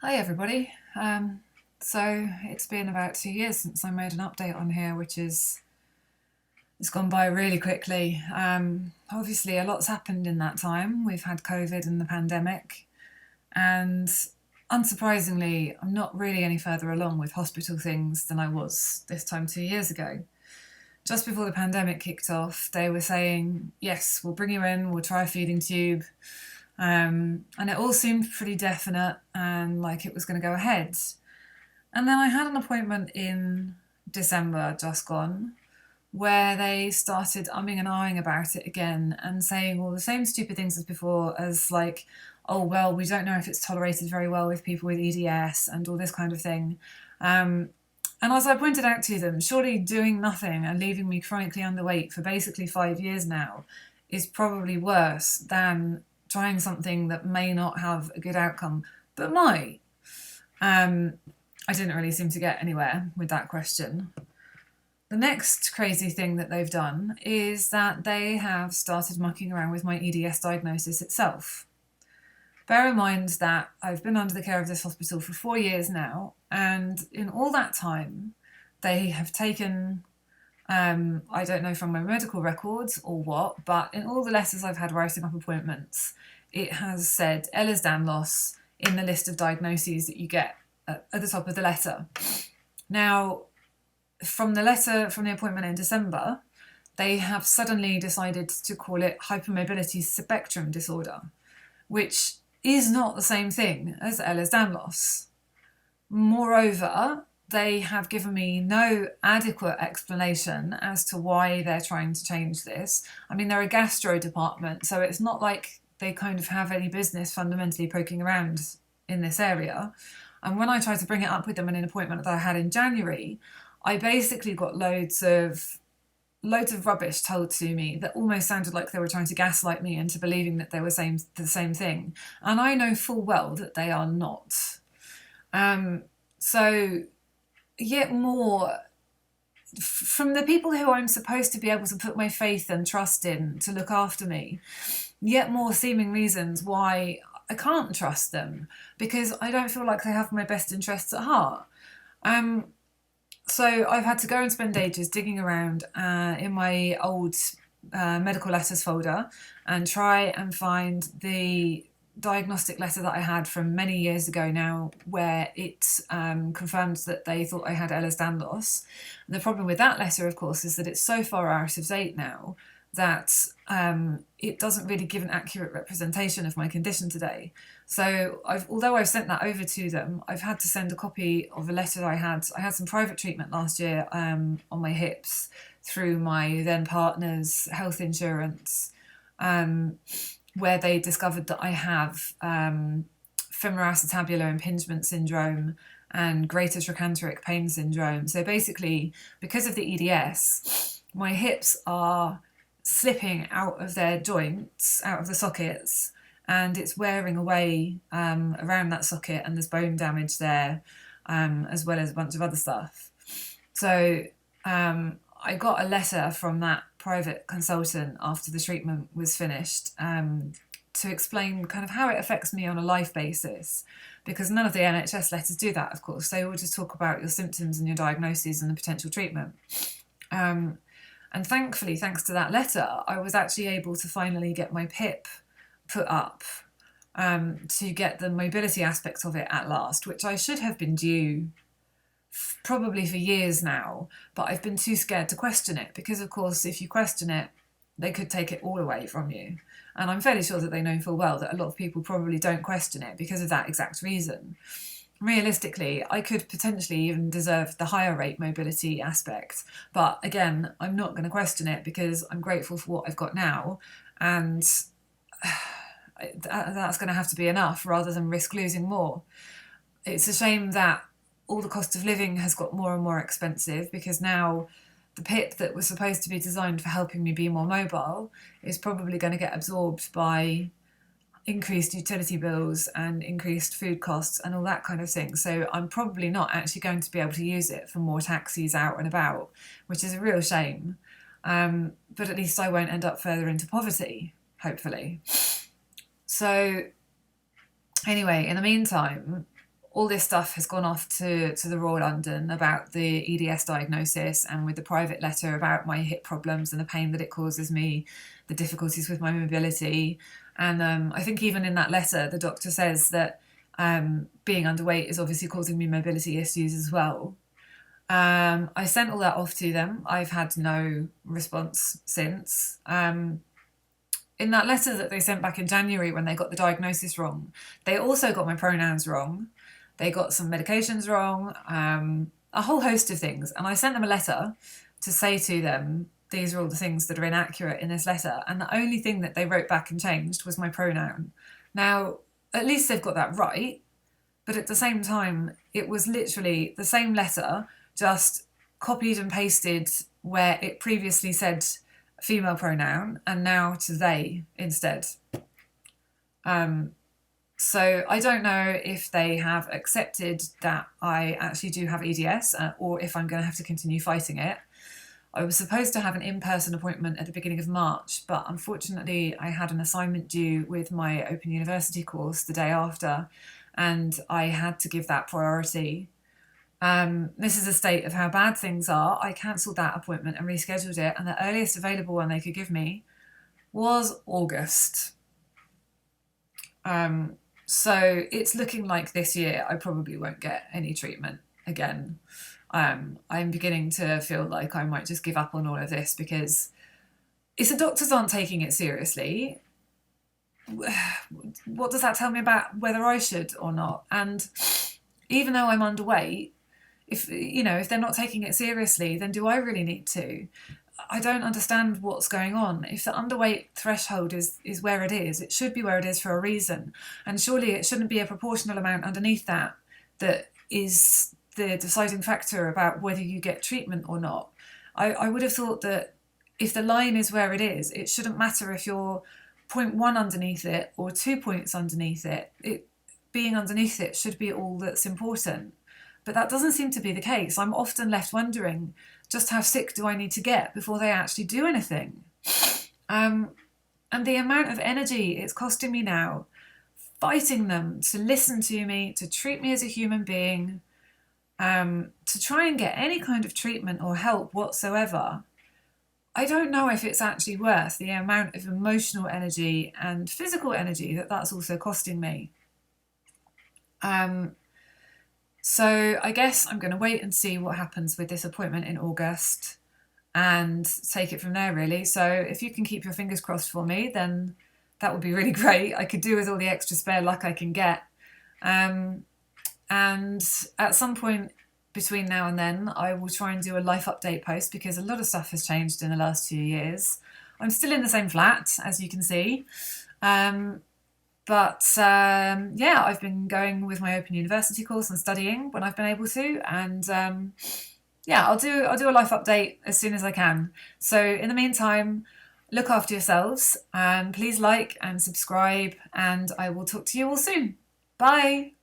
Hi everybody. So it's been about 2 years since I made an update on here, it's gone by really quickly. Obviously, a lot's happened in that time. We've had COVID and the pandemic, and unsurprisingly, I'm not really any further along with hospital things than I was this time 2 years ago. Just before the pandemic kicked off, they were saying, yes, we'll bring you in, we'll try a feeding tube. And it all seemed pretty definite and like it was going to go ahead. And then I had an appointment in December, just gone, where they started umming and ahhing about it again and saying all the same stupid things as before, as like, oh, well, we don't know if it's tolerated very well with people with EDS and all this kind of thing. And as I pointed out to them, surely doing nothing and leaving me chronically underweight for basically 5 years now is probably worse than trying something that may not have a good outcome, but might. I didn't really seem to get anywhere with that question. The next crazy thing that they've done is that they have started mucking around with my EDS diagnosis itself. Bear in mind that I've been under the care of this hospital for 4 years now, and in all that time, they have taken, I don't know from my medical records or what, but in all the letters I've had writing up appointments, it has said Ehlers-Danlos in the list of diagnoses that you get at the top of the letter. Now, from the appointment in December, they have suddenly decided to call it hypermobility spectrum disorder, which is not the same thing as Ehlers-Danlos. Moreover, they have given me no adequate explanation as to why they're trying to change this. I mean, they're a gastro department, so it's not like they kind of have any business fundamentally poking around in this area. And when I tried to bring it up with them in an appointment that I had in January, I basically got loads of rubbish told to me that almost sounded like they were trying to gaslight me into believing that they were saying the same thing. And I know full well that they are not. So yet more from the people who I'm supposed to be able to put my faith and trust in to look after me, yet more seeming reasons why I can't trust them, because I don't feel like they have my best interests at heart. So I've had to go and spend ages digging around in my old medical letters folder and try and find the diagnostic letter that I had from many years ago now, where it confirmed that they thought I had Ehlers-Danlos. The problem with that letter, of course, is that it's so far out of date now that it doesn't really give an accurate representation of my condition today. So although I've sent that over to them, I've had to send a copy of a letter I had. I had some private treatment last year on my hips through my then partner's health insurance, where they discovered that I have femoral acetabular impingement syndrome and greater trochanteric pain syndrome. So basically, because of the EDS, my hips are slipping out of their joints, out of the sockets, and it's wearing away around that socket, and there's bone damage there, as well as a bunch of other stuff. So I got a letter from that private consultant after the treatment was finished to explain kind of how it affects me on a life basis, because none of the NHS letters do that, of course. They all just talk about your symptoms and your diagnoses and the potential treatment. And thankfully, thanks to that letter, I was actually able to finally get my PIP put up to get the mobility aspect of it at last, which I should have been due probably for years now, but I've been too scared to question it because, of course, if you question it, they could take it all away from you. And I'm fairly sure that they know full well that a lot of people probably don't question it because of that exact reason. Realistically, I could potentially even deserve the higher rate mobility aspect. But again, I'm not going to question it because I'm grateful for what I've got now. And that's going to have to be enough rather than risk losing more. It's a shame that all the cost of living has got more and more expensive, because now the PIP that was supposed to be designed for helping me be more mobile is probably going to get absorbed by increased utility bills and increased food costs and all that kind of thing. So I'm probably not actually going to be able to use it for more taxis out and about, which is a real shame. But at least I won't end up further into poverty, hopefully. So anyway, in the meantime, all this stuff has gone off to the Royal London about the EDS diagnosis, and with the private letter about my hip problems and the pain that it causes me, the difficulties with my mobility. And I think even in that letter, the doctor says that being underweight is obviously causing me mobility issues as well. I sent all that off to them. I've had no response since. In that letter that they sent back in January when they got the diagnosis wrong, they also got my pronouns wrong. They got some medications wrong, a whole host of things. And I sent them a letter to say to them, these are all the things that are inaccurate in this letter. And the only thing that they wrote back and changed was my pronoun. Now, at least they've got that right. But at the same time, it was literally the same letter, just copied and pasted where it previously said female pronoun and now to they instead. So I don't know if they have accepted that I actually do have EDS or if I'm going to have to continue fighting it. I was supposed to have an in-person appointment at the beginning of March, but unfortunately I had an assignment due with my Open University course the day after, and I had to give that priority. This is a state of how bad things are. I cancelled that appointment and rescheduled it, and the earliest available one they could give me was August. So it's looking like this year I probably won't get any treatment again. I'm beginning to feel like I might just give up on all of this, because if the doctors aren't taking it seriously, what does that tell me about whether I should or not? And even though I'm underweight, if they're not taking it seriously, then do I really need to? I don't understand what's going on. If the underweight threshold is where it is, it should be where it is for a reason. And surely it shouldn't be a proportional amount underneath that is the deciding factor about whether you get treatment or not. I would have thought that if the line is where it is, it shouldn't matter if you're 0.1 underneath it or 2 points underneath it. Being underneath it should be all that's important. But that doesn't seem to be the case. I'm often left wondering, just how sick do I need to get before they actually do anything? And the amount of energy it's costing me now, fighting them to listen to me, to treat me as a human being, to try and get any kind of treatment or help whatsoever. I don't know if it's actually worth the amount of emotional energy and physical energy that's also costing me. So I guess I'm going to wait and see what happens with this appointment in August and take it from there, really. So if you can keep your fingers crossed for me, then that would be really great. I could do with all the extra spare luck I can get. And at some point between now and then, I will try and do a life update post, because a lot of stuff has changed in the last 2 years. I'm still in the same flat, as you can see. But I've been going with my Open University course and studying when I've been able to, and I'll do a life update as soon as I can. So in the meantime, look after yourselves, and please like and subscribe, and I will talk to you all soon. Bye.